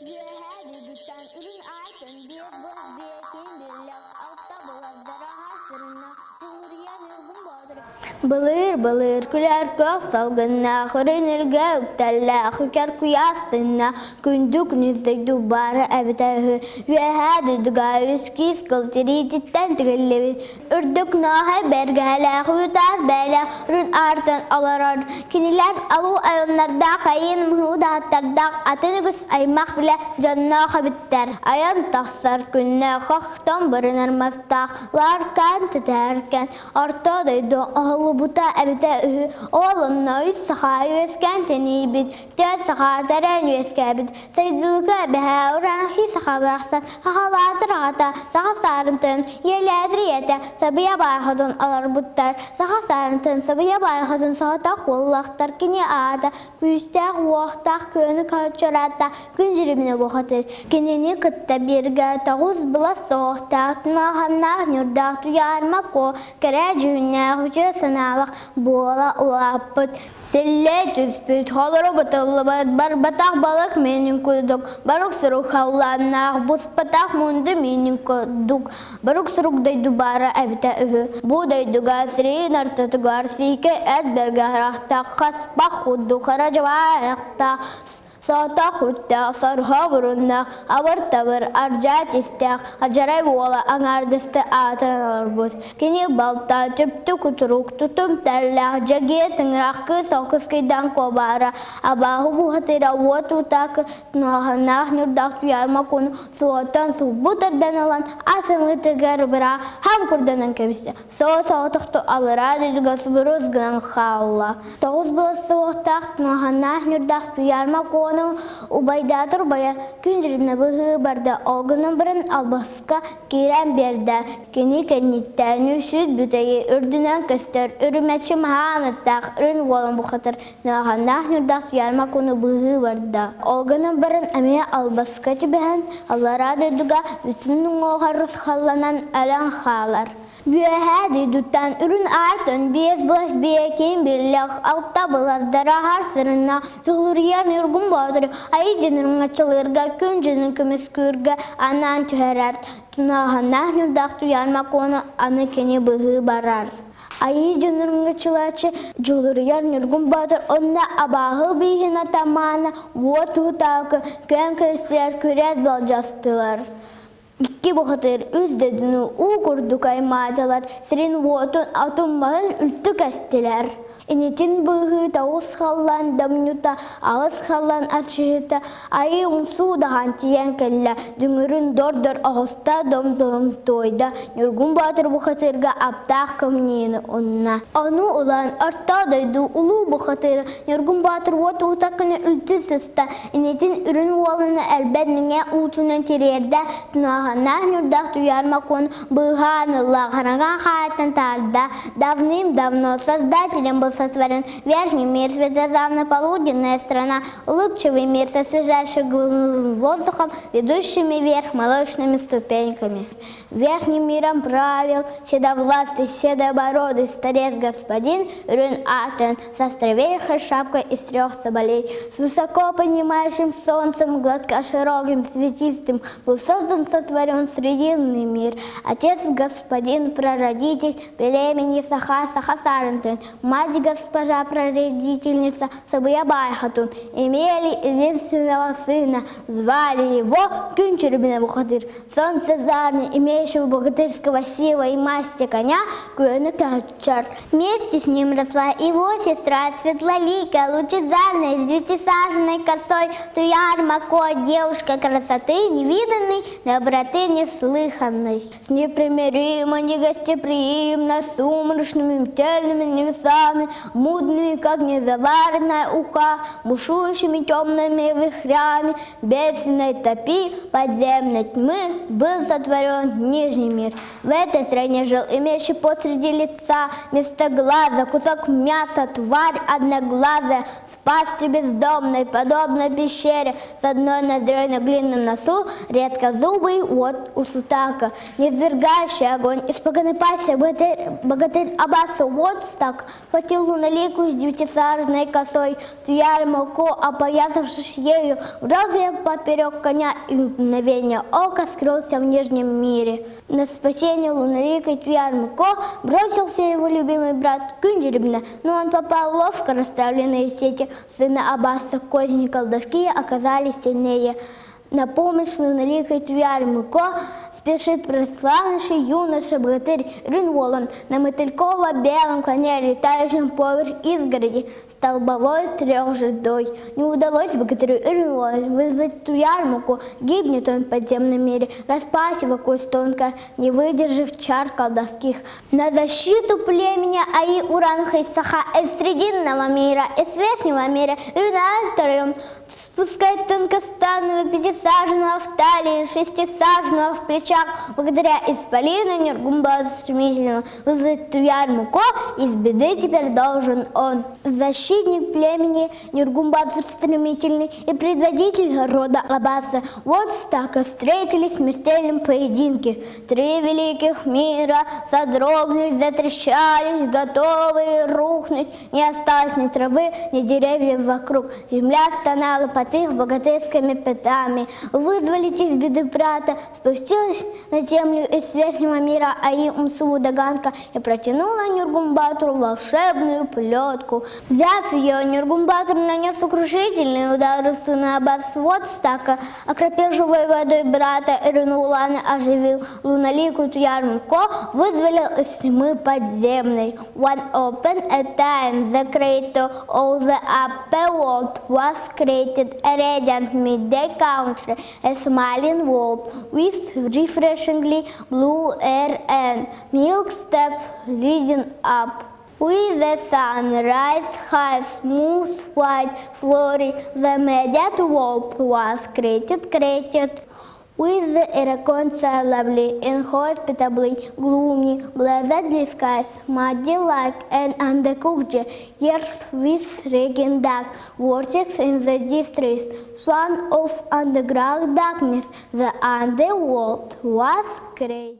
Düdükten ürün aytın bir boz biyetin birlik altta bulavdara hasırına Huriye nürgün bodur. Balır balır küler kök salgınna Hürünülge üktelle hüker kuyastınna Kündük nüzdük dubara ebtehü Üyeha düdüga üskis kıltiri titten tigillevi Ürdük nahe bergele hütaz bele Ürün artın alarar Kiniler alu ayonlarda Hayın mühudatlarda Atınıgıs aymak bile canna habitler Ayan taksar künne Hoxton barınar mastaqlar kan titerken Ortadaydı oğlu buta ebte ühü Oğlunna üç saha üyesken teni bit Tet saha teren üyeske bit Seydilüke beha uranaki saha bıraksan Hahalatı rağata saha sarıntın Yerledri yete Sabiya bayhadın alar butlar Saha sarıntın sabiya bayhadın Sağıtaq vollaqtar kini ağda Küyüstaq voğtaq könü kalçarata Güncürümüne bu hatır Kinini kıtta birge Tağuz bulas soğuhtaq Tınağannaq nürdaq Tuyarmak o Kere cühünne Hüce sınavaq Boğla ulapıt Sille tüspüt Holuru bıtıllı Barbataq balık menin kuduk Baruk sıruk havlanaq Buz pataq mundu menin kuduk Baruk sıruk daydu bara evde ühü Bu daydu gasri nartatı garsike Et bergahraqtaq Khasbaq huddu Kharajva ayaqtaq Sağta hutta sarha burunna Avar tavır arjat istaq Hajaray vola anardısты atanalar buz Kini balta tüptü kuturuk Tutum terlaq Jage tıngraq kı soqız kıydan kobara Abahu bu hatira votu tak Nahanaq nürdaq tuyarma konu Soğutan su butardan alan Asınlı tıgar bıra Ham kurdanan kebiste Soğu soğutuqtu alıra Düdügas buruz gınan xalla Toğuz bula soğuhtaq Nahanaq nürdaq tuyarma konu Ubaydadır baya Güncürümne bıhı barda Olgunun bırın albaska Giren berda Kini kenitten Nüşüd büteyi Ürdünen köster Ürümeçi mahanıttaq Ürün golun bu xatır Nahanaq nürdaq tuyarma konu bıhı barda Olgunun bırın emeye albaska tübehen Allara düdüga Bütün oğarız xallanan Alan xalar Büyeha düdükten ürün artın Biz boş biyekin birlik Altta bulazdara har sırına Yolur yer nürgün bodur Ayı cınırın açılırga Kün cınır kümes kürge Anan tüherert Tunahanaq nürdaq tuyarma konu Anı keni bıhı barar Ayı cınırın açılaçı Yolur yer nürgün bodur Onna abahı bihina tamana Votu takı Kön kırsiyer kürez balcastılar İki bu hatır üz dedini u kurduk aymadalar Sirin votun atınmağın ültü kestiler İnitin bıhı tağız xallan damnyuta Ağız xallan açıhıta Ayı unsu dahan tiyen kella Düngürün dor ağızta dom toyda Nürgün batır bu hatırga aptaq kımniyini onna Onu ulan arttadaydı ulu bu hatır Nürgün batır votu utakını ültü sısta İnitin ürün olanı elbennine utunan tirerde Tunahanaq nürdaq tuyarma konu Bıhanıllah haragan hayatan tarda Давным-давно создателем был сотворен верхний мир, светозарно-полуденная страна, улыбчивый мир со свежайшим воздухом, ведущими вверх молочными ступеньками. Верхним миром правил седовластый, седобородый старец господин Рюн Артен с островерхой шапкой из 3 соболей. С высоко поднимающим солнцем, гладко широким, светистым был создан, сотворен срединный мир. Отец господин, прародитель племени Саха Сарантен, мать госпожа прародительница Сабия Байхатун имели единственного сына, звали его Кюнчурбина Бухатыр, сон Цезарный, имеющего богатырского сила и масти коня Кюэна Качар. Вместе с ним росла его сестра светлоликая, лучезарная, с 9-саженной косой, Туяр-Мако, девушка красоты невиданной, доброты неслыханной, с непримиримо, негостеприимно, сумрачными тельными небесами, мудными, как незаваренная уха, бушующими темными вихрями, бедственной топи подземной тьмы был сотворен Нижний мир. В этой стране жил имеющий посреди лица вместо глаза кусок мяса тварь одноглазая, с пастью бездомной, подобной пещере, с одной ноздрёй на длинном носу, редкозубый, вот у Сутака, низвергающий огонь, испуганный пассия, богатырь Аббаса, вот так, хватил луналику с 9-сажной косой, Туяр молко, опоясавшись ею, врался я поперек коня, и в мгновение ока скрылся в нижнем мире. На спасение луналикой Туяр молко бросился его любимый брат Кюндербна, но он попал ловко расставленные сети сына Аббаса, козни колдовские оказались сильнее. На помощь луналикой Туяр молко спешит прославивший юноша-богатырь Рюнволан на мотыльково-белом коне, летающем поверх изгороди, столбовой трехжедой. Не удалось богатырю Рюнволану вызвать Туяр молко, гибнет он в подземном мире, распасива кость тонко, не выдержав чар колдовских. На защиту племени Аи Уранха и Саха из срединного мира, из верхнего мира Рюнальтарон спускает тонкостанного 5-саженного в талии, 6-саженного в плечах, благодаря исполину Нюргумбазу стремительного вызвать Туяр молко, из беды теперь должен он. Защитник племени Нюргумбазу стремительный и предводитель рода Аббаса, вот так встретились в смертельном поединке. 3 великих мира содрогнулись, затрещались, готовые рухнуть, не осталось ни травы, ни деревьев вокруг. Земля стонала под их богатырскими пятами. Вызволить из беды брата, спустилась на землю из верхнего мира Аи Умсу Даганка и протянула Нюргумбатуру волшебную плетку. Взяв ее, Нюргумбатур нанес сокрушительный удар сына Аббаса Водстака, окропил живой водой брата Рюнволана, оживил луналикую Туяр молко, вызволил из тьмы подземной. One upon a time the creator of the upper world was created, a radiant midday country, a smiling world with refreshingly blue air and milk step leading up. With the sunrise high, smooth, white, flowery, the mediate world was created. With the irreconcilably, inhospitably gloomy, blazedly skies, muddy like an undercooked earth with raging dark vortex in the distress, swan of underground darkness, the underworld was created.